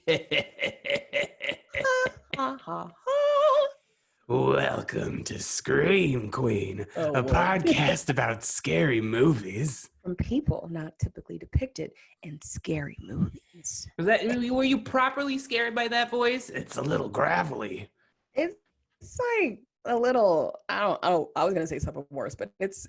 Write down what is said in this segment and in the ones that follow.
Ha ha ha. Welcome to Scream Queen, Oh, a boy. podcast about scary movies. From people not typically depicted in scary movies. Were you properly scared by that voice? It's a little gravelly. It's like a little. I was gonna say something worse, but it's.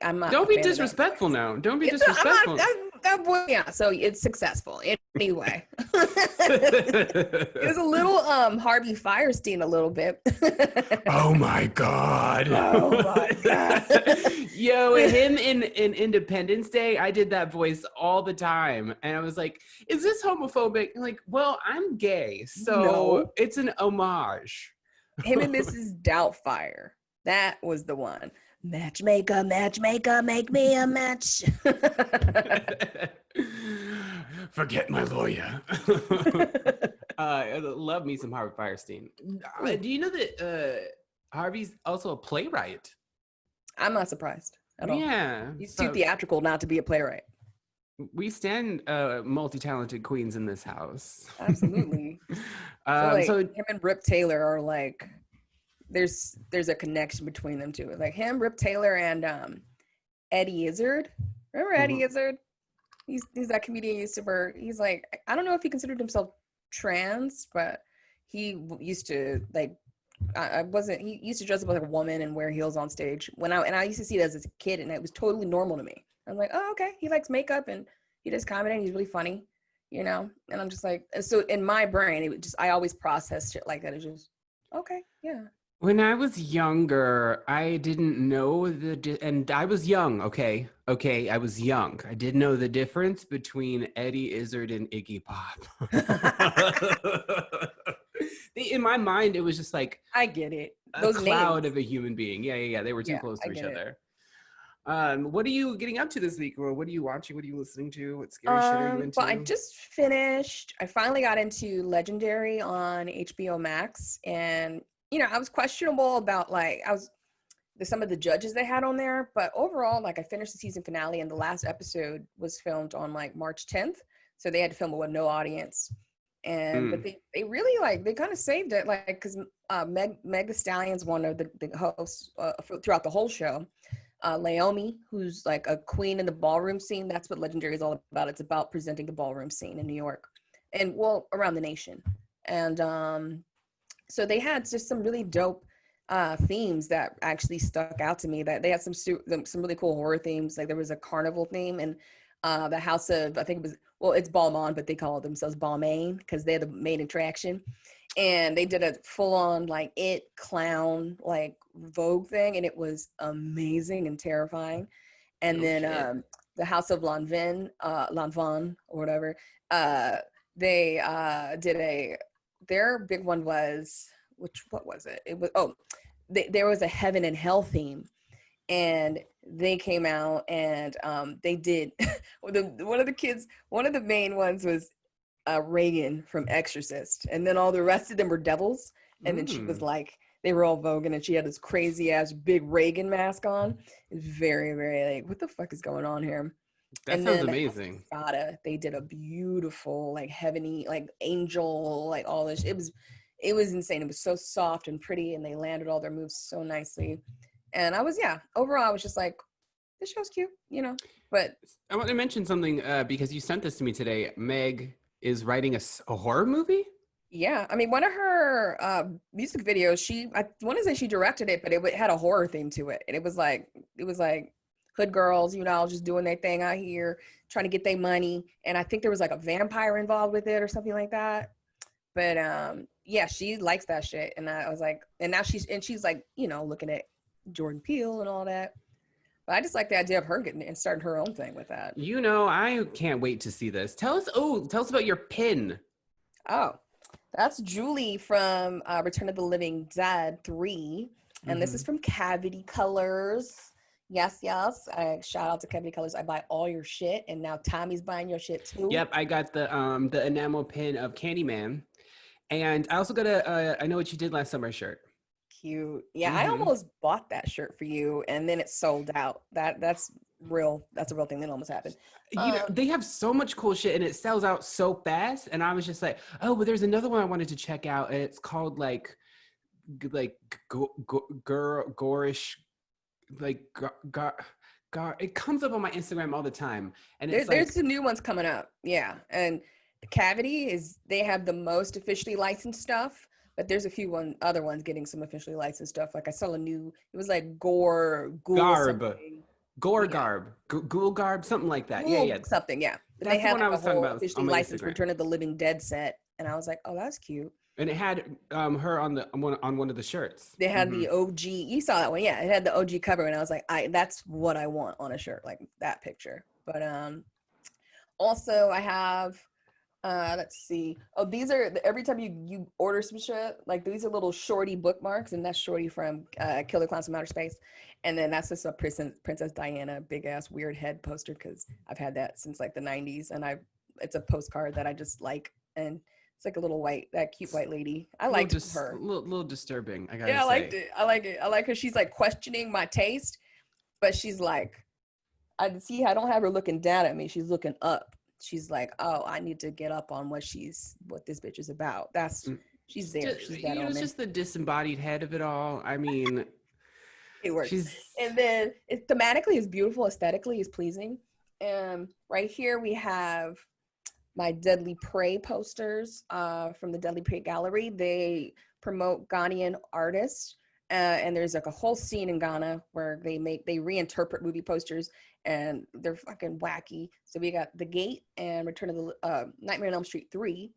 I'm not. Don't be disrespectful now. Don't be disrespectful. That voice. Yeah. So it's successful anyway. It was a little Harvey Firestein a little bit. Oh my god. Oh my god. Yo, him in Independence Day, I did that voice all the time. And I was like, is this homophobic? I'm like, well, I'm gay, so No. it's an homage. Him and Mrs. Doubtfire. That was the one. Matchmaker, make me a match. Forget my lawyer. I love me some Harvey Firestein. Do you know that Harvey's also a playwright? I'm not surprised at all. Yeah. He's too theatrical not to be a playwright. We stand multi-talented queens in this house. Absolutely. So him and Rip Taylor are like, there's a connection between them two. Like him, Rip Taylor, and Eddie Izzard. Remember Eddie Izzard? He's that comedian used to work. He's like, I don't know if he considered himself trans, but he used to like. He used to dress up like a woman and wear heels on stage. I used to see it as a kid, and it was totally normal to me. I'm like, oh, okay. He likes makeup and he does comedy and he's really funny, you know? And I'm just like, so in my brain, I always process shit like that. It's just, okay, yeah. When I was younger, I didn't know and I was young, okay, I was young. I didn't know the difference between Eddie Izzard and Iggy Pop. In my mind, it was just like I get it. Those cloud names of a human being. Yeah. They were too close to each other. What are you getting up to this week? Or what are you watching? What are you listening to? What scary shit are you into? Well, I finally got into Legendary on HBO Max, and you know, I was questionable about some of the judges they had on there, but overall, like I finished the season finale, and the last episode was filmed on like March 10th, so they had to film it with no audience. And but they really they kind of saved it, like because Meg Thee Stallion's one of the hosts throughout the whole show. Naomi, who's like a queen in the ballroom scene. That's what Legendary is all about. It's about presenting the ballroom scene in New York and around the nation. And so they had just some really dope themes that actually stuck out to me. That they had some really cool horror themes. Like there was a carnival theme and the house of, I think it was, it's Balmain, but they call themselves Balmain because they're the main attraction. And they did a full-on It clown Vogue thing, and it was amazing and terrifying. And then the House of Lanvin or whatever, they did their big one was, what was it? It was there was a heaven and hell theme, and they came out and they did one of the main ones was Reagan from Exorcist, and then all the rest of them were devils. And then she was they were all voguing, and she had this crazy ass big Reagan mask on. It's very, very what the fuck is going on here? That sounds amazing. They did a beautiful heavenly angel all this. It was insane. It was so soft and pretty, and they landed all their moves so nicely. And overall I was just like, this show's cute, you know. But I want to mention something because you sent this to me today. Meg is writing a horror movie? Yeah, I mean, one of her music videos, I want to say she directed it, but it had a horror theme to it. And it was like hood girls, you know, just doing their thing out here, trying to get their money. And I think there was a vampire involved with it or something like that. But yeah, she likes that shit. And I was like, and now she's you know, looking at Jordan Peele and all that. But I just like the idea of her getting and starting her own thing with that. You know, I can't wait to see this. Tell us about your pin. Oh, that's Julie from Return of the Living Dead 3. And this is from Cavity Colors. Yes. Shout out to Cavity Colors. I buy all your shit. And now Tommy's buying your shit too. Yep, I got the enamel pin of Candyman. And I also got I Know What You Did Last Summer shirt. cute. Yeah, I Mm-hmm. almost bought that shirt for you, and then it sold out. That's real. That's a real thing that almost happened. You know, they have so much cool shit and it sells out so fast. And I was just like, oh, but there's another one I wanted to check out. And it's called like gorish, like it comes up on my Instagram all the time. And it's There's like some new ones coming up. Yeah, and the Cavity is they have the most officially licensed stuff, but there's a few other ones getting some officially licensed stuff. Like I saw a new, it was like Ghoul garb, something. gore Yeah, garb, ghoul garb, something like that. Yeah, Ghoul yeah. something. Yeah, but they That's the had one I like a was talking whole about officially on my licensed Instagram. Return of the Living Dead set, and I was like, oh, that's cute. And it had her on one of the shirts. They had Mm-hmm. the OG. You saw that one, yeah? It had the OG cover, and I was like, that's what I want on a shirt, like that picture. But also I have let's see. Oh, these are every time you order some shit, like these are little shorty bookmarks, and that's Shorty from Killer Clowns from Outer Space, and then that's just a Princess Diana big ass weird head poster because I've had that since like the '90s, and it's a postcard that I just like, and it's like a little that cute white lady. I liked her. Little disturbing, I gotta Yeah, I liked say. it. I like it. I like her. She's like questioning my taste, but she's like, I see. I don't have her looking down at me. She's looking up. She's like, oh, I need to get up on what this bitch is about. She's there. She's that You know, on it's me. just the disembodied head of it all. I mean, It works. she's And then it thematically is beautiful, aesthetically is pleasing. And right here we have my Deadly Prey posters from the Deadly Prey Gallery. They promote Ghanaian artists. And there's like a whole scene in Ghana where they reinterpret movie posters and they're fucking wacky. So we got The Gate and Return of the Nightmare on Elm Street 3.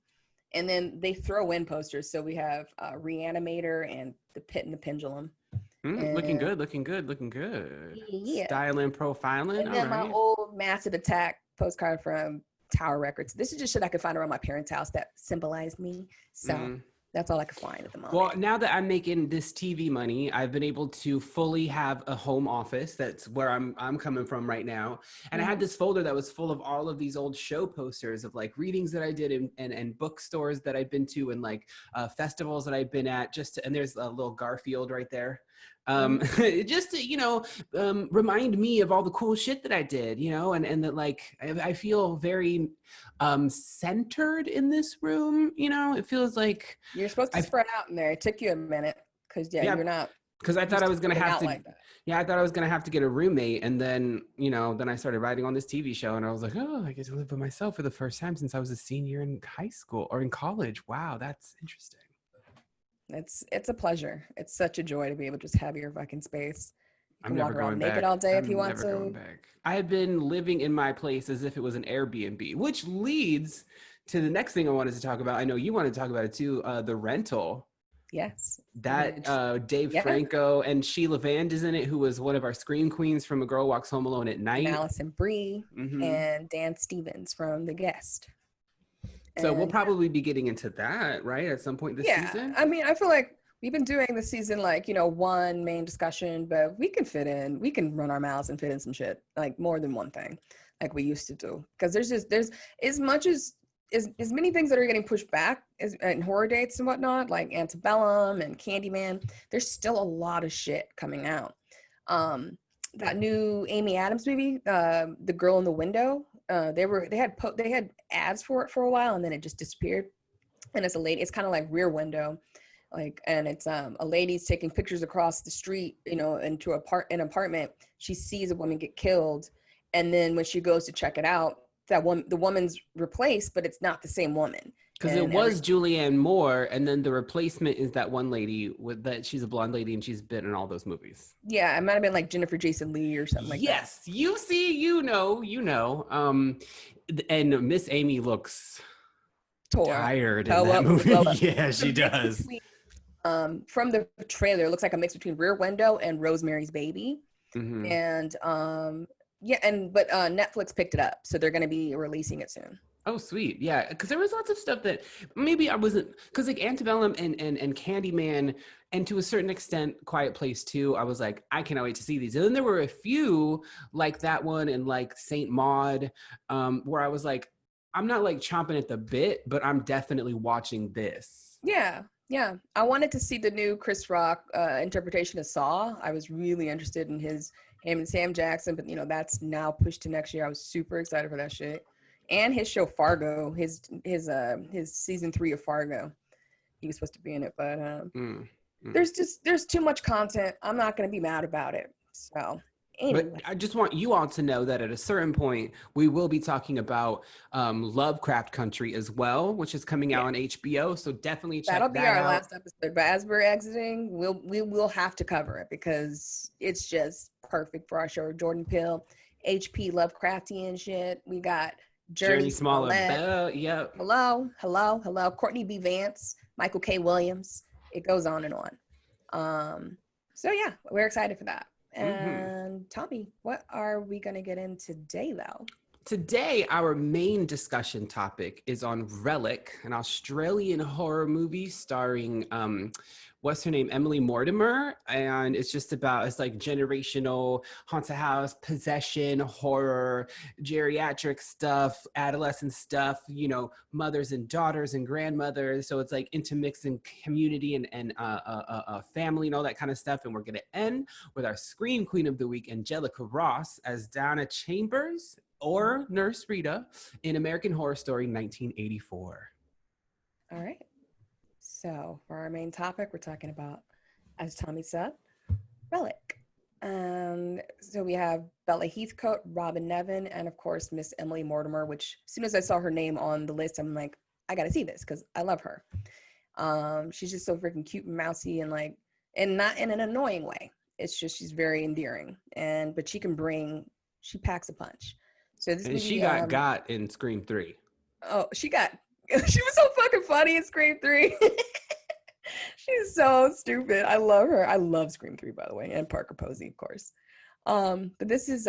And then they throw in posters. So we have Reanimator and The Pit and the Pendulum. looking And good, looking good, looking good. yeah. Styling, profiling. And All then my right. old Massive Attack postcard from Tower Records. This is just shit I could find around my parents' house that symbolized me. So that's all I could find at the moment. Well, now that I'm making this TV money, I've been able to fully have a home office. That's where I'm coming from right now. And I had this folder that was full of all of these old show posters of like readings that I did and bookstores that I've been to and like festivals that I've been at. And there's a little Garfield right there. Just to, remind me of all the cool shit that I did, and that like I feel very centered in this room. It feels like You're supposed to spread out in there. It took you a minute because yeah, you're not because I thought used I to was gonna spreading have out to. like that. Yeah, I thought I was gonna have to get a roommate, and then then I started writing on this TV show, and I was like, oh, I get to live by myself for the first time since I was a senior in high school or in college. Wow, that's interesting. It's a pleasure. It's such a joy to be able to just have your fucking space. You I'm can never walk around going naked back. all day if you I'm want never going to. back. I have been living in my place as if it was an Airbnb, which leads to the next thing I wanted to talk about. I know you want to talk about it too, the rental. Yes. That Which, Dave yeah. Franco and Sheila Vand is in it, who was one of our scream queens from A Girl Walks Home Alone at and Night. Allison Brie and Dan Stevens from The Guest. So we'll And probably be getting into that, right, at some point this season? I mean, I feel like we've been doing this season like, one main discussion, but we can run our mouths and fit in some shit, like more than one thing, like we used to do. Because there's as much as many things that are getting pushed back and horror dates and whatnot, like Antebellum and Candyman, there's still a lot of shit coming out. That new Amy Adams movie, The Girl in the Window, they had ads for it for a while and then it just disappeared. And it's a lady, it's kind of like Rear Window, like, and it's a lady's taking pictures across the street, into an apartment. She sees a woman get killed, and then when she goes to check it out, the woman's replaced, but it's not the same woman. Because it was Julianne Moore, and then the replacement is that one lady she's a blonde lady and she's been in all those movies. Yeah, it might have been like Jennifer Jason Leigh or something like that. Yes, you see, you know. And Miss Amy looks tired in that movie. Yeah, she does. From the trailer, it looks like a mix between Rear Window and Rosemary's Baby. And but Netflix picked it up, so they're going to be releasing it soon. Oh, sweet. Yeah, because there was lots of stuff that maybe I wasn't, because like Antebellum and Candyman, and to a certain extent Quiet Place 2, I was like, I cannot wait to see these. And then there were a few like that one and like Saint Maud, where I was like, I'm not like chomping at the bit, but I'm definitely watching this. Yeah, Yeah, I wanted to see the new Chris Rock interpretation of Saw. I was really interested in him and Sam Jackson, but that's now pushed to next year. I was super excited for that shit, and his show Fargo, his season 3 of Fargo. He was supposed to be in it, but Mm, mm. there's too much content. I'm not gonna be mad about it. So But anyway, I just want you all to know that at a certain point, we will be talking about Lovecraft Country as well, which is coming yeah, out on HBO. So definitely that'll check be that our out. last episode. But as we're exiting, we will have to cover it because it's just perfect for our show. Jordan Peele, HP Lovecraftian shit. We got Journey Journey Smaller Smollett. Bell. Yep. Hello. Courtney B. Vance, Michael K. Williams. It goes on and on. So yeah, we're excited for that. Mm-hmm. And Tommy, what are we gonna get in today though? Today, our main discussion topic is on Relic, an Australian horror movie starring, what's her name, Emily Mortimer. And it's just about, it's like generational haunted house, possession, horror, geriatric stuff, adolescent stuff, mothers and daughters and grandmothers. So it's like intermixing community and family and all that kind of stuff. And we're going to end with our Scream Queen of the Week, Angelica Ross, as Donna Chambers, or Nurse Rita in American Horror Story 1984. All right. So for our main topic, we're talking about, as Tommy said, Relic. So we have Bella Heathcote, Robin Nevin, and of course Miss Emily Mortimer. Which as soon as I saw her name on the list, I'm like, I gotta see this because I love her. She's just so freaking cute and mousy and not in an annoying way. It's just she's very endearing, but she packs a punch. So this And she movie, got in Scream 3. oh, she was so fucking funny in Scream 3. She's so stupid. I love her. I love Scream 3, by the way, and Parker Posey, of course. But this is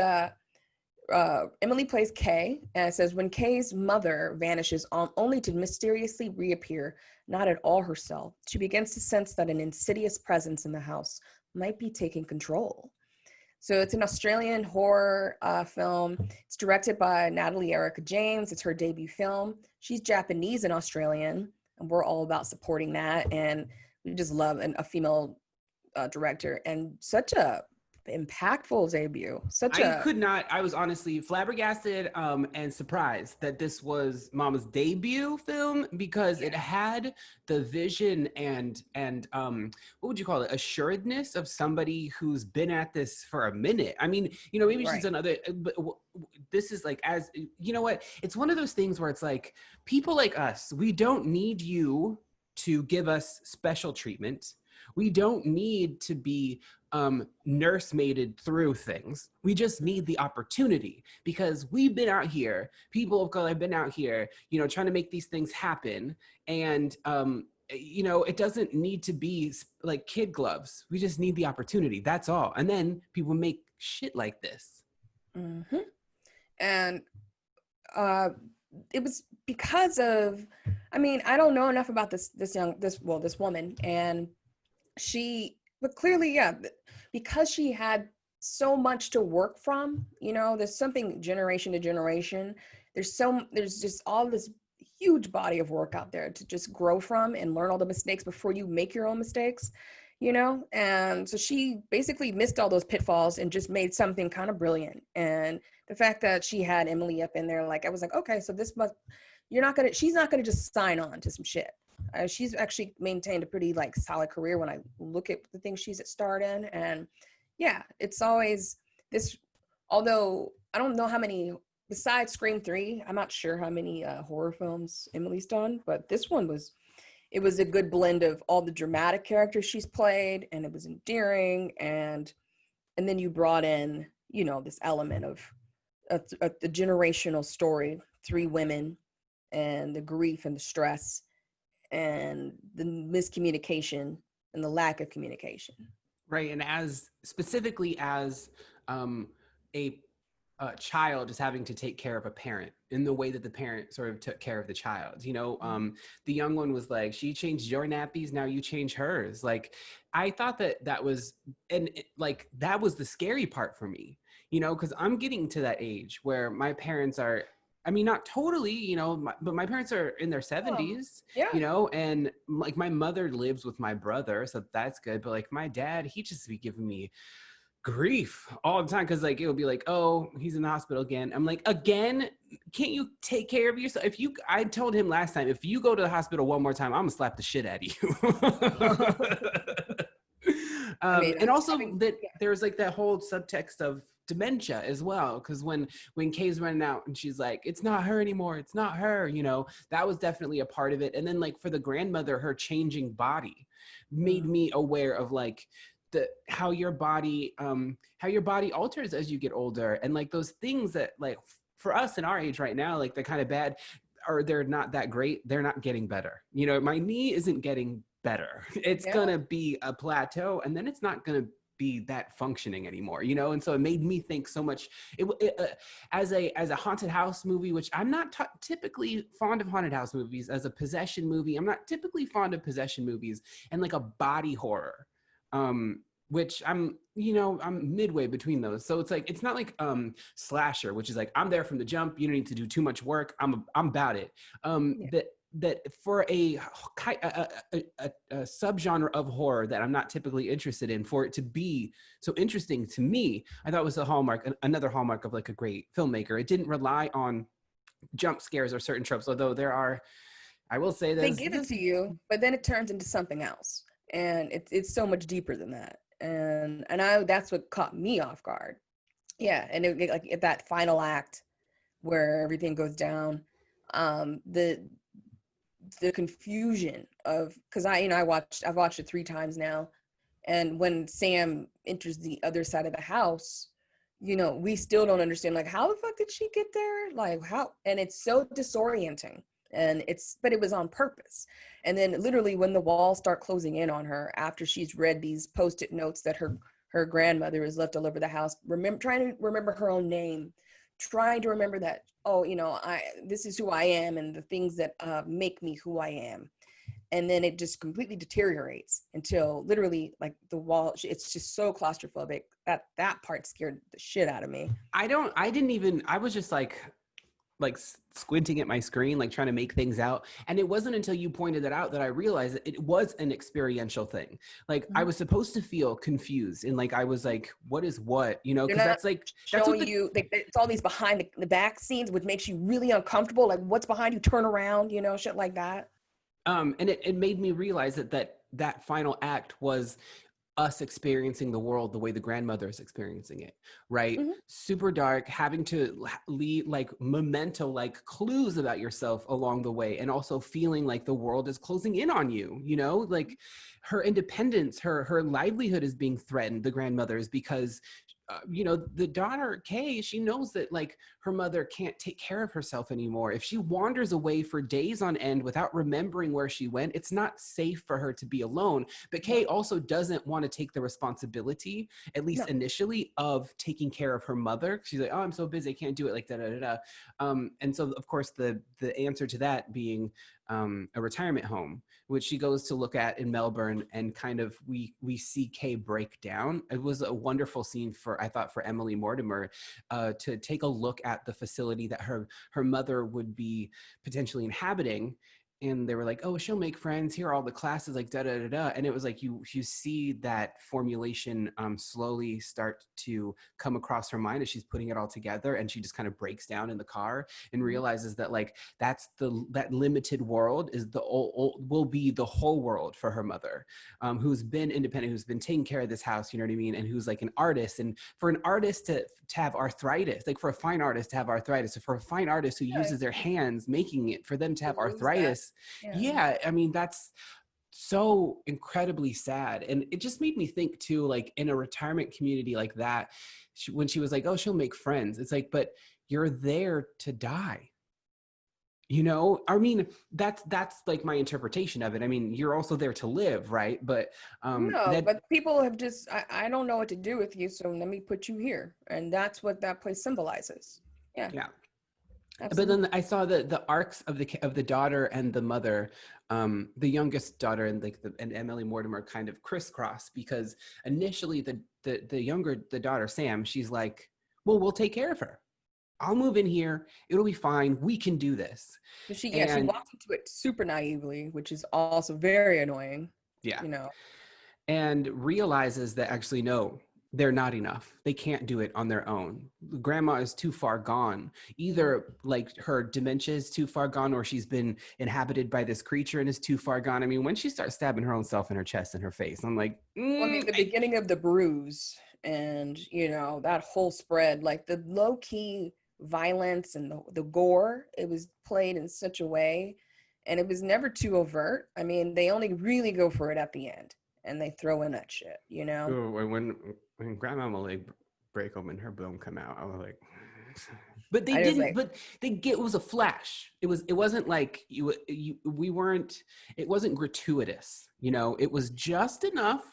Emily plays Kay, and it says when Kay's mother vanishes only to mysteriously reappear, not at all herself, she begins to sense that an insidious presence in the house might be taking control. So it's an Australian horror film. It's directed by Natalie Erika James. It's her debut film. She's Japanese and Australian, and we're all about supporting that. And we just love a female director, and such a impactful debut. I was honestly flabbergasted and surprised that this was Mama's debut film because it had the vision and what would you call it, assuredness of somebody who's been at this for a minute. I mean, maybe she's another, but this is like, as you know what, it's one of those things where it's like, people like us, we don't need you to give us special treatment. We don't need to be nursemaided through things. We just need the opportunity because we've been out here, people of color have been out here, trying to make these things happen. And, it doesn't need to be like kid gloves. We just need the opportunity. That's all. And then people make shit like this. Mm-hmm. And it was because of, I don't know enough about this woman, and but clearly, because she had so much to work from, there's something generation to generation. There's just all this huge body of work out there to just grow from and learn all the mistakes before you make your own mistakes, and so she basically missed all those pitfalls and just made something kind of brilliant. And the fact that she had Emily up in there, I was like, okay, so she's not gonna just sign on to some shit. She's actually maintained a pretty solid career when I look at the things she's starred in. And it's always this, although I don't know how many, besides Scream 3, I'm not sure how many horror films Emily's done, but this one it was a good blend of all the dramatic characters she's played, and it was endearing, and then you brought in, this element of the generational story, 3 women, and the grief and the stress and the miscommunication and the lack of communication. Right. And specifically as a child is having to take care of a parent in the way that the parent sort of took care of the child, the young one was like, she changed your nappies, now you change hers. I thought that was, that was the scary part for me, because I'm getting to that age where my parents are, I mean, not totally, you know, but my parents are in their Oh, 70s, yeah. you know, and like my mother lives with my brother, so that's good. But like my dad, he just be giving me grief all the time because like it'll be like, oh, he's in the hospital again. I'm like, again? Can't you take care of yourself? If you, I told him last time, if you go to the hospital one more time, I'm gonna slap the shit out of you. I mean, And also having, that yeah. there's like that whole subtext of dementia as well, because when Kay's running out and she's like, it's not her anymore, it's not her, you know, that was definitely a part of it. And then like for the grandmother, her changing body made Mm. me aware of like how your body alters as you get older, and like those things that like for us in our age right now, like they're kind of bad, or they're not that great, they're not getting better. You know, my knee isn't getting better. It's Yeah. gonna be a plateau, and then it's not gonna be that functioning anymore, you know. And so it made me think so much. As a haunted house movie, which I'm not typically fond of haunted house movies, as a possession movie, I'm not typically fond of possession movies, and like a body horror, which I'm, you know, I'm midway between those. So it's like, it's not like slasher, which is like, I'm there from the jump, you don't need to do too much work, I'm about it. Yeah. That for a subgenre of horror that I'm not typically interested in, for it to be so interesting to me, I thought was a hallmark, another hallmark of like a great filmmaker. It didn't rely on jump scares or certain tropes, although there are, I will say They there's give it this. to you, but then it turns into something else, and it's so much deeper than that. And I that's what caught me off guard. Yeah, and like at that final act where everything goes down, um, the the confusion of, because I've watched it 3 times now, and when Sam enters the other side of the house, we still don't understand, like, how the fuck did she get there, like, how, and it's so disorienting, and but it was on purpose. And then literally when the walls start closing in on her after she's read these post-it notes that her grandmother has left all over the house, trying to remember her own name, trying to remember that, oh, this is who I am, and the things that make me who I am. And then it just completely deteriorates until literally, like, the wall, it's just so claustrophobic. That part scared the shit out of me. I was just like squinting at my screen, like trying to make things out. And it wasn't until you pointed it out that I realized that it was an experiential thing. Like I Mhm. was supposed to feel confused, and like I was like, what is what, you know, They're because not that's what showing you, it's all these behind the back scenes, which makes you really uncomfortable, like, what's behind you, turn around, shit like that. and it made me realize that final act was us experiencing the world the way the grandmother is experiencing it, right? Hmm. Super dark, having to leave like memento, like clues about yourself along the way, and also feeling like the world is closing in on you, you know, like her independence, her livelihood is being threatened, the grandmother's, because you know, the daughter Kay, she knows that like her mother can't take care of herself anymore. If she wanders away for days on end without remembering where she went, it's not safe for her to be alone. But No, Kay also doesn't want to take the responsibility, at least no. initially, of taking care of her mother. She's like, oh, I'm so busy, I can't do it, like da da da da. And so of course the answer to that being a retirement home, which she goes to look at in Melbourne, and kind of we see Kay break down. It was a wonderful scene I thought for Emily Mortimer, to take a look at the facility that her mother would be potentially inhabiting. And they were like, oh, she'll make friends, here are all the classes, like da da da da. And it was like you see that formulation slowly start to come across her mind as she's putting it all together, and she just kind of breaks down in the car and Mhm. realizes that like that limited world is will be the whole world for her mother, who's been independent, who's been taking care of this house, you know what I mean, and who's like an artist. And for an artist to have arthritis, like for a fine artist to have arthritis, or for a fine artist who Yeah, uses their hands making it, for them to to have lose that. arthritis, Yeah. yeah, I mean, that's so incredibly sad. And it just made me think too, like in a retirement community like that, when she was like, oh, she'll make friends, it's like, but you're there to die, you know. I mean, that's like my interpretation of it. I mean, you're also there to live, right? But No, that but people have just, I don't know what to do with you, so let me put you here. And that's what that place symbolizes. Yeah, yeah. But absolutely. then I saw the arcs of the daughter and the mother, the youngest daughter and like and Emily Mortimer kind of crisscross, because initially the daughter Sam, she's like, well, we'll take care of her. I'll move in here. It'll be fine. We can do this. She And walked into it super naively, which is also very annoying, yeah, you know. and realizes that actually, no, they're not enough. They can't do it on their own. Grandma is too far gone. Either like her dementia is too far gone, or she's been inhabited by this creature and is too far gone. I mean, when she starts stabbing her own self in her chest and her face, I'm like, Well, I mean, the beginning of the bruise and, you know, that whole spread, like the low key violence and the gore, it was played in such a way, and it was never too overt. I mean, they only really go for it at the end, and they throw in that shit, you know? oh, when Grandmama leg break open, her bone come out, I was like, but they I was didn't. like, But it was a flash. It wasn't like we weren't. It wasn't gratuitous. You know, it was just enough.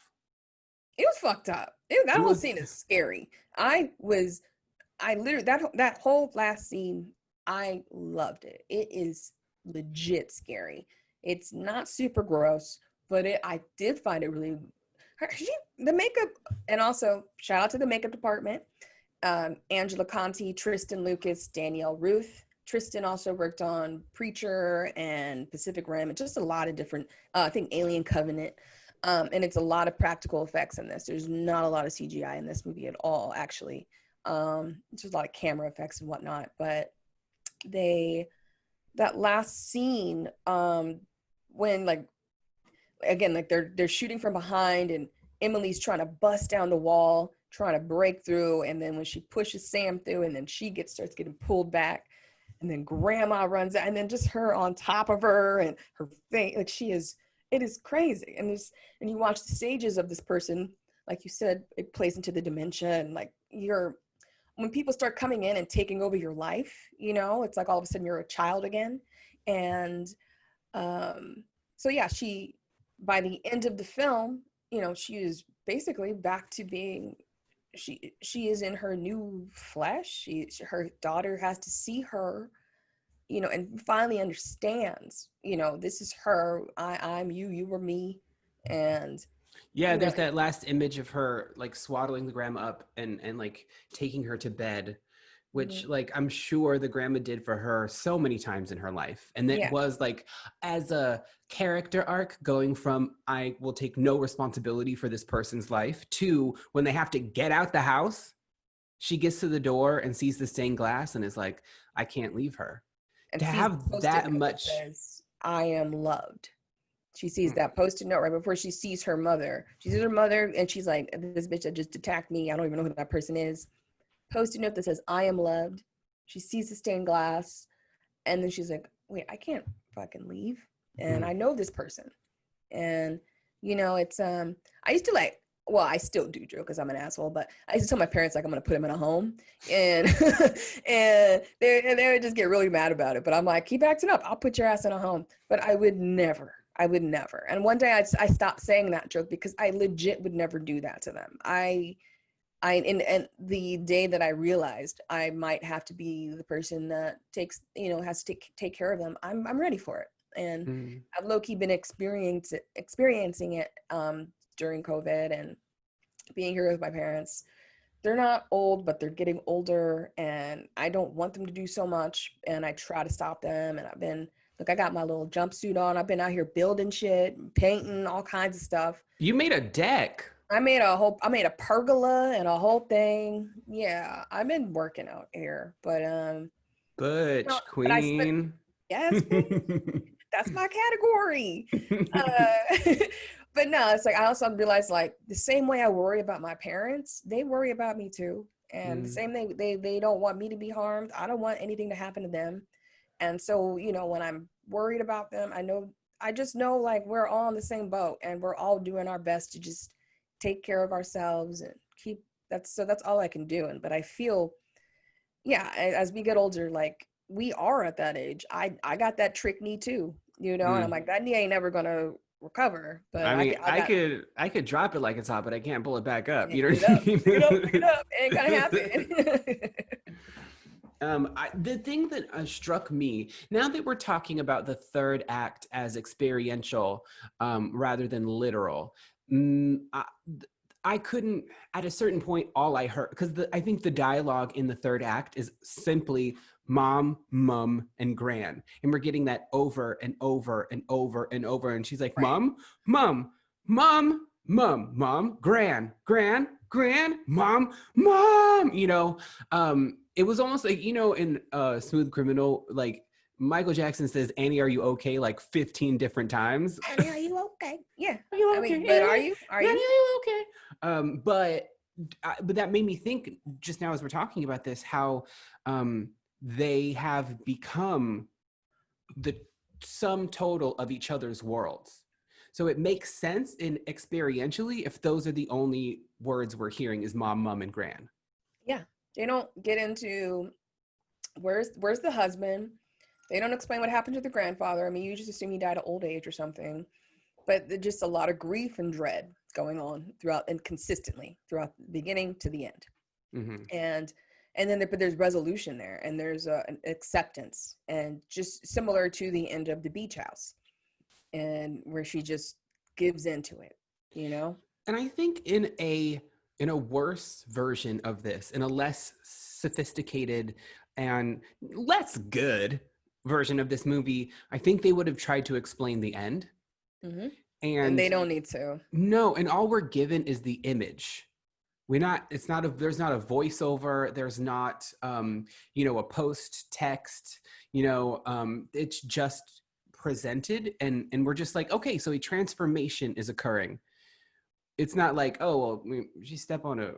it was fucked up. That It whole was scene is scary. I literally, that whole last scene, I loved it. It is legit scary. It's not super gross, but I did find it really, the makeup, and also shout out to the makeup department. Angela Conti, Tristan Lucas, Danielle Ruth. Tristan also worked on Preacher and Pacific Rim, and just a lot of different, I think Alien Covenant. And it's a lot of practical effects in this. There's not a lot of CGI in this movie at all, actually. Just a lot of camera effects and whatnot. But that last scene, when like, again, like they're shooting from behind and Emily's trying to bust down the wall, trying to break through, and then when she pushes Sam through, and then she starts getting pulled back, and then Grandma runs out, and then just her on top of her and her face, like it is crazy. And you watch the stages of this person, like you said, it plays into the dementia, and like when people start coming in and taking over your life, you know, it's like all of a sudden you're a child again. And so yeah, by the end of the film, you know, she is basically back to being, she is in her new flesh. Her daughter has to see her, you know, and finally understands, you know, this is her. I'm you, you were me. And, yeah. you know, There's that last image of her like swaddling the grandma up and like taking her to bed, which mhm. like I'm sure the grandma did for her so many times in her life. And that Yeah. was like as a character arc going from I will take no responsibility for this person's life to when they have to get out the house, she gets to the door and sees the stained glass and is like, I can't leave her. And To sees the have post-it that note that much. says, I am loved. She sees that post-it note right before she sees her mother. She sees her mother and she's like, this bitch that just attacked me, I don't even know who that person is. Post-it note that says, I am loved. She sees the stained glass, and then she's like, wait, I can't fucking leave. And I know this person. And, you know, it's, I used to like, well, I still do, Drew, because I'm an asshole, but I used to tell my parents, like, I'm going to put them in a home. And, and they would just get really mad about it. But I'm like, keep acting up. I'll put your ass in a home. But I would never. And one day I stopped saying that joke because I legit would never do that to them. And the day that I realized I might have to be the person that takes, you know, has to take care of them, I'm ready for it. And I've low-key been experiencing it during COVID and being here with my parents. They're not old, but they're getting older, and I don't want them to do so much, and I try to stop them. And I got my little jumpsuit on. I've been out here building shit, painting, all kinds of stuff. You made a deck. I made a pergola and a whole thing. Yeah, I've been working out here, but no, Butch but I spent, queen. yes, that's my category. But no, it's like I also realized, like, the same way I worry about my parents, they worry about me too. And the same they don't want me to be harmed. I don't want anything to happen to them. And so, you know, when I'm worried about them, I just know, like, we're all in the same boat and we're all doing our best to just take care of ourselves and that's all I can do. But I feel, yeah, as we get older, like, we are at that age. I got that trick knee too, you know, and I'm like, that knee ain't never gonna recover. But I mean, I got I could drop it like it's hot, but I can't pull it back up. pick You know it what I up, mean? pick it up, pick it up. Ain't gonna happen. The thing that struck me, now that we're talking about the third act as experiential rather than literal, I couldn't, at a certain point, all I heard, because I think the dialogue in the third act is simply mom, mum, and gran. And we're getting that over and over and over and over. And she's like, Right. mom, mum, mum, mum, mom, gran, gran, gran, mom, mom. It was almost like, in Smooth Criminal, like Michael Jackson says, Annie, are you okay? Like 15 different times. Annie, are you okay? Yeah. Are you I okay? mean, but are you? Annie, are you okay? But that made me think just now as we're talking about this, how they have become the sum total of each other's worlds. So it makes sense in experientially if those are the only words we're hearing is mom, mum, and gran. Yeah. They don't get into where's the husband. They don't explain what happened to the grandfather. I mean, you just assume he died of old age or something. But just a lot of grief and dread going on throughout and consistently throughout the beginning to the end. Mm-hmm. And then but there's resolution there, and there's an acceptance, and just similar to the end of the beach house, and where she just gives into it, And I think in a worse version of this, in a less sophisticated and less good version of this movie, I think they would have tried to explain the end. Mm-hmm. And And they don't need to. no, and all we're given is the image. There's not a voiceover, there's not a post text, it's just presented, and we're just like, okay, so a transformation is occurring. It's not like, oh, well, she stepped on a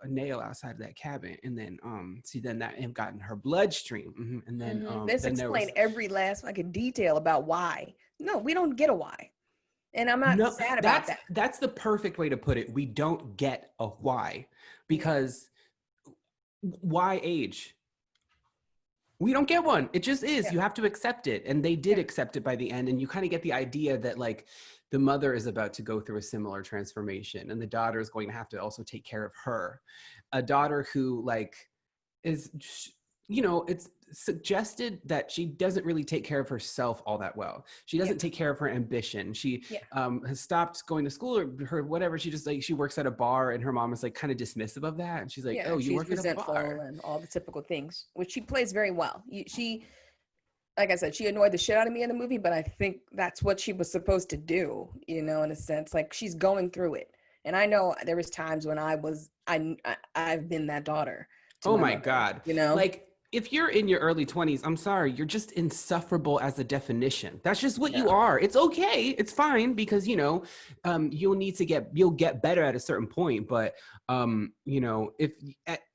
nail outside of that cabin, and then then that got in her bloodstream, and then Let's then explain every last fucking detail about why. No, we don't get a why. And I'm not sad about that. That's the perfect way to put it. We don't get a why, because why age? We don't get one. It just is. You have to accept it. And they did accept it by the end. And you kind of get the idea that like the mother is about to go through a similar transformation, and the daughter is going to have to also take care of her. A daughter who like is, it's suggested that she doesn't really take care of herself all that well. She doesn't take care of her ambition. She has stopped going to school or her whatever. She just like, she works at a bar, and her mom is like kind of dismissive of that. And she's like, oh, you work at a bar. And all the typical things, which she plays very well. She, like I said, she annoyed the shit out of me in the movie, but I think that's what she was supposed to do, in a sense. Like, she's going through it. And I know there was times when I've been that daughter. Oh my God. Like, if you're in your early 20s, I'm sorry, you're just insufferable as a definition. That's just what you are. It's okay. It's fine, because, you'll get better at a certain point. But,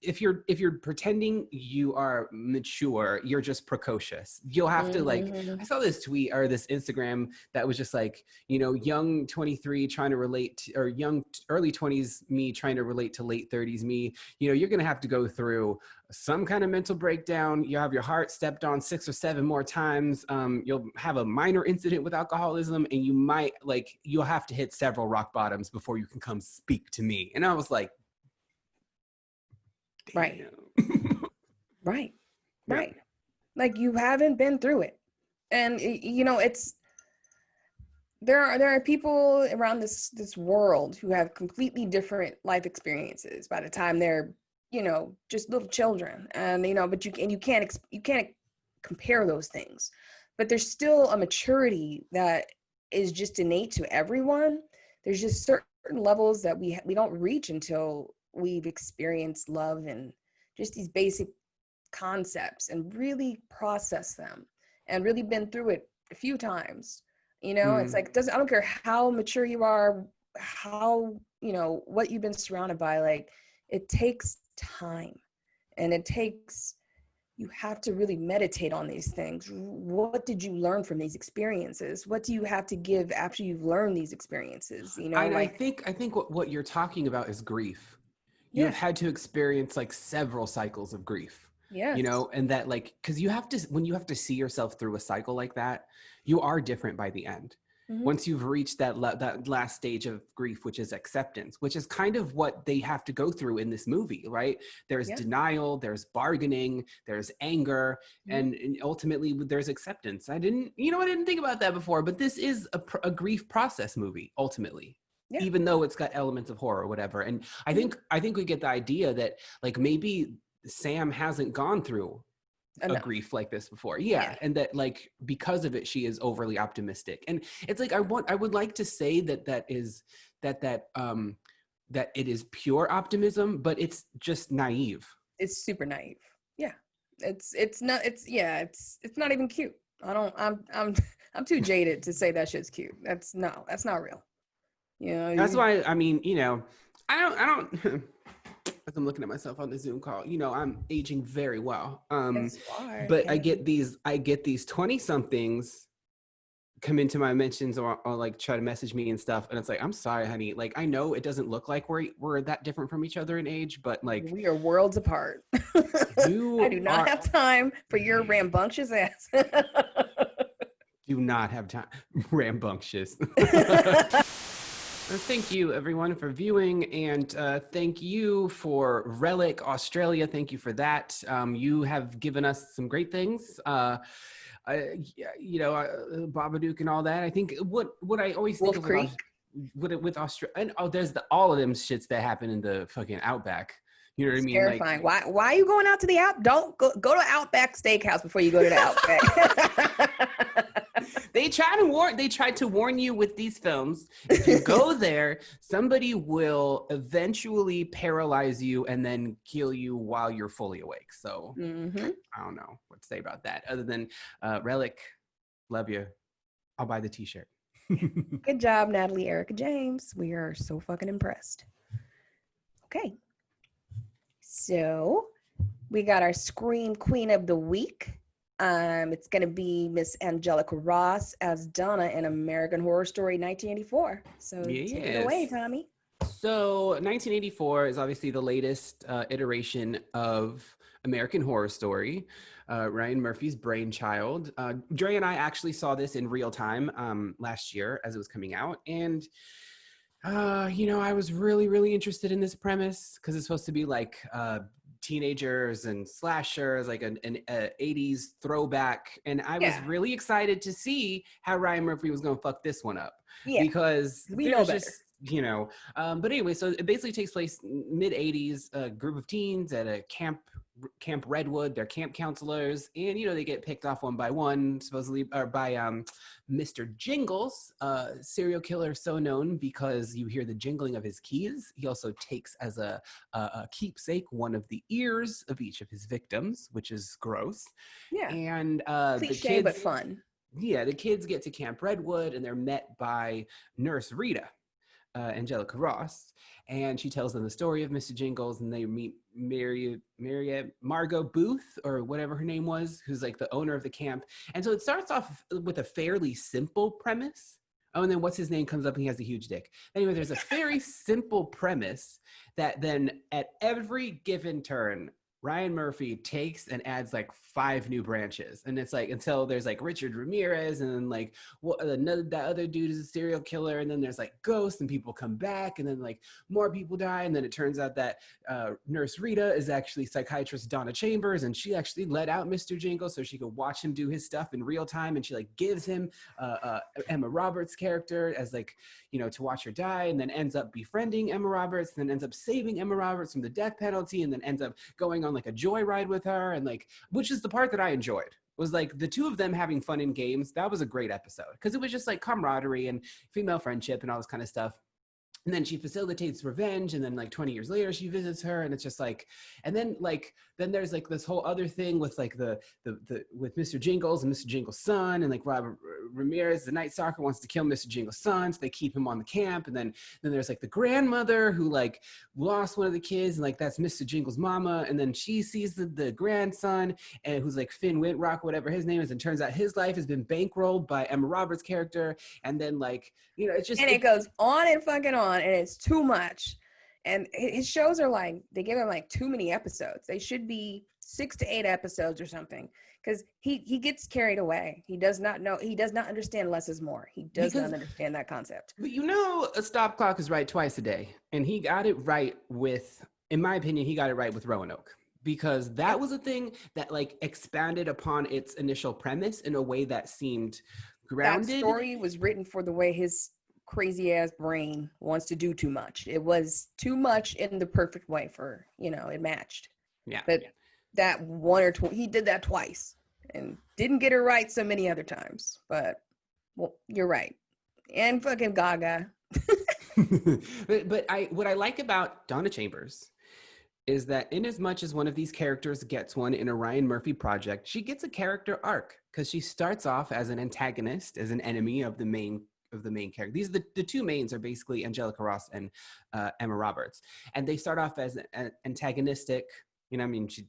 if you're pretending you are mature, you're just precocious. You'll have to I saw this tweet or this Instagram that was just like, young 23 trying to relate to, or young early 20s me trying to relate to late 30s me. You're going to have to go through some kind of mental breakdown. You have your heart stepped on 6 or 7 more times. You'll have a minor incident with alcoholism, and you'll have to hit several rock bottoms before you can come speak to me. And I was like, right. Right. Like, you haven't been through it. And, there are people around this world who have completely different life experiences by the time they're, just little children. And, but you can't compare those things. But there's still a maturity that is just innate to everyone. There's just certain levels that we don't reach until we've experienced love and just these basic concepts, and really process them, and really been through it a few times. It's like, I don't care how mature you are, how, what you've been surrounded by, like, it takes time, and you have to really meditate on these things. What did you learn from these experiences? What do you have to give after you've learned these experiences? I think what you're talking about is grief. You've had to experience like several cycles of grief. Yeah. And that, like, because when you have to see yourself through a cycle like that, you are different by the end. Mm-hmm. Once you've reached that last stage of grief, which is acceptance, which is kind of what they have to go through in this movie, right? There's denial, there's bargaining, there's anger, and ultimately there's acceptance. I didn't think about that before, but this is a grief process movie, ultimately. Yeah. even though it's got elements of horror or whatever. And I think we get the idea that like maybe Sam hasn't gone through a Enough. grief like this before. Yeah. And that like because of it she is overly optimistic. And it's like I would like to say that it is pure optimism, but it's just naive. It's super naive. Yeah. It's not even cute. I'm too jaded to say that shit's cute. That's not real. You know, That's why, I mean, you know, I don't as I'm looking at myself on the Zoom call, you know, I'm aging very well. But I get these 20 somethings come into my mentions or like try to message me and stuff. And it's like, I'm sorry, honey. Like, I know it doesn't look like we're that different from each other in age, but like we are worlds apart. I do not have time for your rambunctious ass. Do not have time. Rambunctious. Thank you everyone for viewing, and thank you for Relic Australia. Thank you for that. You have given us some great things. Babadook and all that. I think what I always think Wolf Creek. with Australia, and there's all of them shits that happen in the fucking outback. You know what I mean? Terrifying. Like, why are you going out to the Don't go to Outback Steakhouse before you go to the Outback. They tried to warn you with these films. If you go there, somebody will eventually paralyze you and then kill you while you're fully awake. So I don't know what to say about that. Other than Relic, love you. I'll buy the t-shirt. Good job, Natalie Erika James. We are so fucking impressed. Okay. So we got our Scream Queen of the Week. It's going to be Miss Angelica Ross as Donna in American Horror Story 1984. So take it away, Tommy. So 1984 is obviously the latest iteration of American Horror Story, Ryan Murphy's brainchild. Dre and I actually saw this in real time last year as it was coming out. And, I was really, really interested in this premise because it's supposed to be like teenagers and slashers, like an 80s throwback. And I was really excited to see how Ryan Murphy was going to fuck this one up. Yeah, because we know better. But anyway, so it basically takes place mid 80s, a group of teens at a Camp Redwood. They're camp counselors, and they get picked off one by one, supposedly, or by Mr. Jingles, serial killer, so known because you hear the jingling of his keys. He also takes as a keepsake one of the ears of each of his victims, which is gross. Yeah, and cliché, the kids, but fun. Yeah, the kids get to Camp Redwood, and they're met by Nurse Rita, Angelica Ross, and she tells them the story of Mr. Jingles, and they meet Margot Booth, or whatever her name was, who's like the owner of the camp. And so it starts off with a fairly simple premise. Oh, and then what's his name comes up and he has a huge dick. Anyway, there's a very simple premise that then at every given turn, Ryan Murphy takes and adds like 5 new branches. And it's like until there's like Richard Ramirez, and then like that other dude is a serial killer, and then there's like ghosts and people come back, and then like more people die, and then it turns out that Nurse Rita is actually psychiatrist Donna Chambers, and she actually let out Mr. Jingle so she could watch him do his stuff in real time, and she like gives him Emma Roberts' character as like to watch her die, and then ends up befriending Emma Roberts, and then ends up saving Emma Roberts from the death penalty, and then ends up going on like a joyride with her, and like, which is the part that I enjoyed, was like the two of them having fun in games. That was a great episode because it was just like camaraderie and female friendship and all this kind of stuff. And then she facilitates revenge, and then like 20 years later she visits her, and it's just like, and then there's like this whole other thing with like the with Mr. Jingles and Mr. Jingles' son, and like Robert Ramirez, the night stalker, wants to kill Mr. Jingles' son, so they keep him on the camp. And then there's like the grandmother who like lost one of the kids, and like that's Mr. Jingles' mama, and then she sees the grandson, and who's like Finn Wintrock, whatever his name is, and turns out his life has been bankrolled by Emma Roberts' character. And then like it's just, and it goes on and fucking on, and it's too much. And his shows are like, they give him like too many episodes. They should be 6 to 8 episodes or something, because he gets carried away. He does not understand less is more. He does not understand that concept. But a stop clock is right twice a day, and he got it right with, in my opinion, he got it right with Roanoke, because that was a thing that like expanded upon its initial premise in a way that seemed grounded. That story was written for the way his crazy ass brain wants to do too much. It was too much in the perfect way for, it matched. Yeah. But that one or two, he did that twice and didn't get it right so many other times. But well, you're right. And fucking Gaga. but what I like about Donna Chambers is that in as much as one of these characters gets one in a Ryan Murphy project, she gets a character arc because she starts off as an antagonist, as an enemy of the main character. These are the two mains are basically Angelica Ross and Emma Roberts, and they start off as an antagonistic. She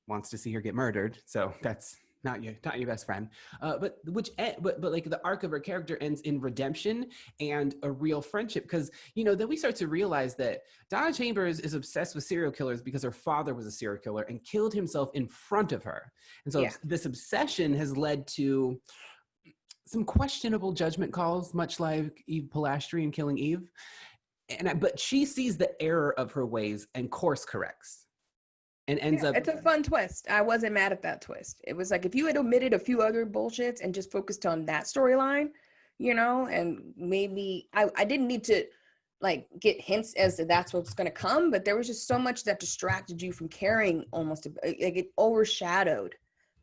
wants to see her get murdered, so that's not your best friend. But like the arc of her character ends in redemption and a real friendship, because then we start to realize that Donna Chambers is obsessed with serial killers because her father was a serial killer and killed himself in front of her, and so this obsession has led to some questionable judgment calls, much like Eve Polastri in Killing Eve. But she sees the error of her ways and course corrects. And ends up. It's a fun twist. I wasn't mad at that twist. It was like if you had omitted a few other bullshits and just focused on that storyline, and maybe I didn't need to like get hints as to that's what's going to come, but there was just so much that distracted you from caring almost, like it overshadowed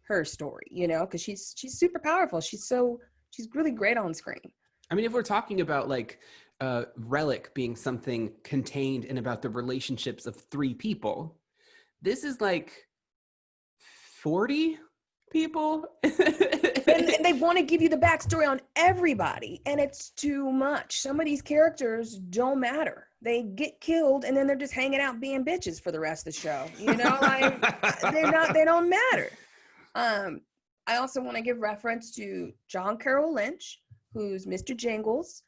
her story, because she's super powerful. She's really great on screen. I mean, if we're talking about like RELIC being something contained in about the relationships of 3 people, this is like 40 people. and they want to give you the backstory on everybody, and it's too much. Some of these characters don't matter. They get killed, and then they're just hanging out being bitches for the rest of the show. Like they don't matter. I also want to give reference to John Carroll Lynch, who's Mr. Jingles.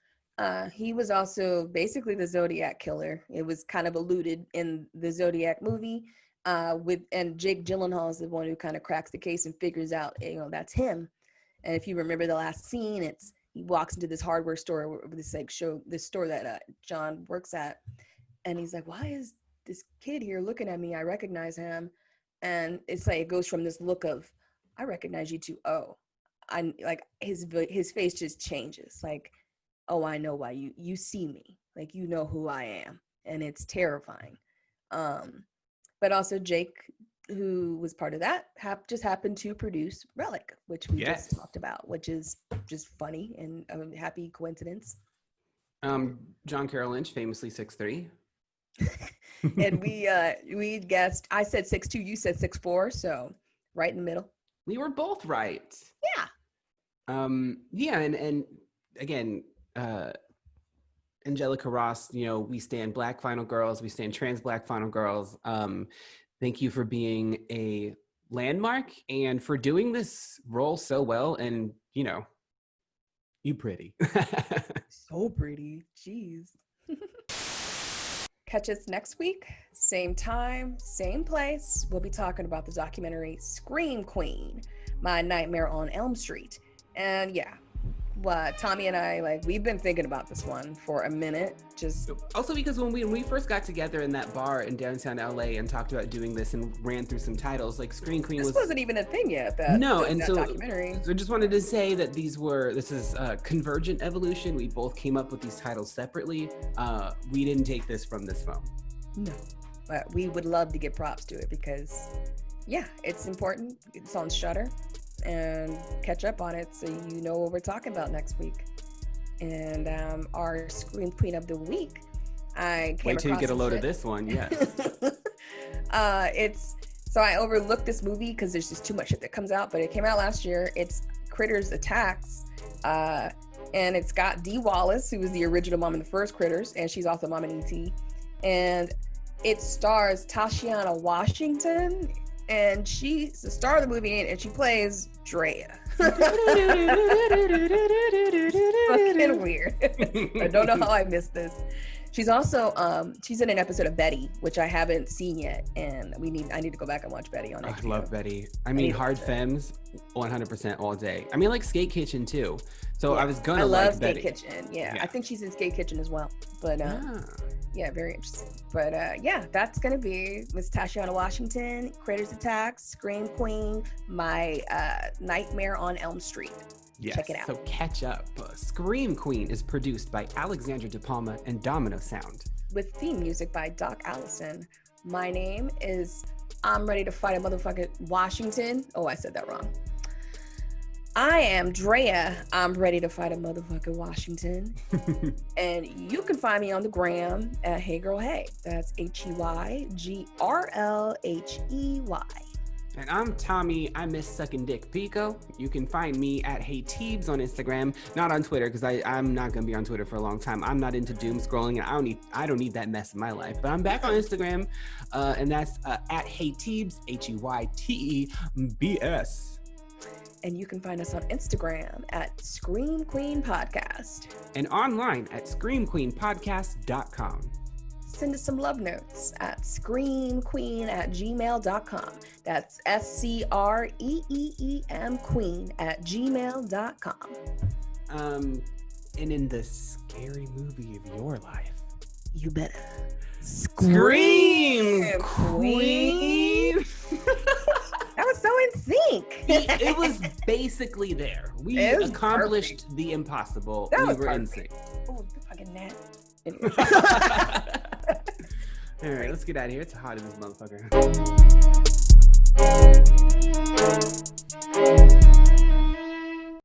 He was also basically the Zodiac killer. It was kind of alluded in the Zodiac movie. And Jake Gyllenhaal is the one who kind of cracks the case and figures out, that's him. And if you remember the last scene, he walks into this hardware store, this store that John works at, and he's like, "Why is this kid here looking at me? I recognize him." And it's like it goes from this look of, "I recognize you," to, "Oh, I like," his face just changes. Like, "Oh, I know why you see me. Like, you know who I am," and it's terrifying. But also Jake, who was part of that, just happened to produce RELIC, which we just talked about, which is just funny and a happy coincidence. John Carroll Lynch, famously 6'3". And we guessed, I said 6'2", you said 6'4", so right in the middle. We were both right. Yeah. And again, Angelica Ross, we stand Black final girls, we stand trans Black final girls. Thank you for being a landmark and for doing this role so well. And, you pretty. So pretty. Jeez. Catch us next week, same time, same place. We'll be talking about the documentary Scream Queen, My Nightmare on Elm Street. And Tommy and I, we've been thinking about this one for a minute. Just also because when we first got together in that bar in downtown LA and talked about doing this and ran through some titles, like Scream Queen wasn't even a thing yet. So documentary. So I just wanted to say that this is convergent evolution. We both came up with these titles separately. We didn't take this from this phone. No, but we would love to give props to it because, it's important. It's on Shudder. And catch up on it so you know what we're talking about next week. And our Scream Queen of the week, I came Wait till you get a load of this one, yes. So I overlooked this movie because there's just too much shit that comes out, but it came out last year. It's Critters Attacks, and it's got Dee Wallace, who was the original mom in the first Critters, and she's also mom in E.T. And it stars Tashiana Washington, and she's the star of the movie, and she plays Drea. Fucking weird. I don't know how I missed this. She's also she's in an episode of Betty, which I haven't seen yet, and I need to go back and watch Betty on HBO. I love Betty. I mean, Hard Femmes, 100% all day. I mean, like Skate Kitchen too. So I was gonna like Betty. I love Skate Kitchen. Yeah, I think she's in Skate Kitchen as well. But very interesting. But that's gonna be Miss Tashiana Washington, Critters Attacks, Scream Queen, My Nightmare on Elm Street. Yes, Check it out. So catch up. Scream Queen is produced by Alexandra De Palma and Domino Sound. With theme music by Doc Allison. My name is I'm Ready to Fight a Motherfucking Washington. Oh, I said that wrong. I am Drea. I'm ready to fight a motherfucking Washington. And you can find me on the gram at Hey Girl Hey. That's HeyGrlHey. And I'm Tommy. I miss sucking dick Pico. You can find me at Hey Teebs on Instagram, not on Twitter, because I'm not gonna be on Twitter for a long time. I'm not into doom scrolling, and I don't need that mess in my life. But I'm back on Instagram, and that's at Hey Teebs, HeyTeebs. And you can find us on Instagram at Scream Queen Podcast. And online at screeemqueenpodcast.com. Send us some love notes at screeemqueen@gmail.com. That's SCREEEM queen@gmail.com. And in the scary movie of your life, you better scream, Queen. That was so in sync. It was basically there. We accomplished the impossible. That we was were perfect. in sync. Oh, the fucking gnat. Anyway. All right, let's get out of here. It's hot in this motherfucker.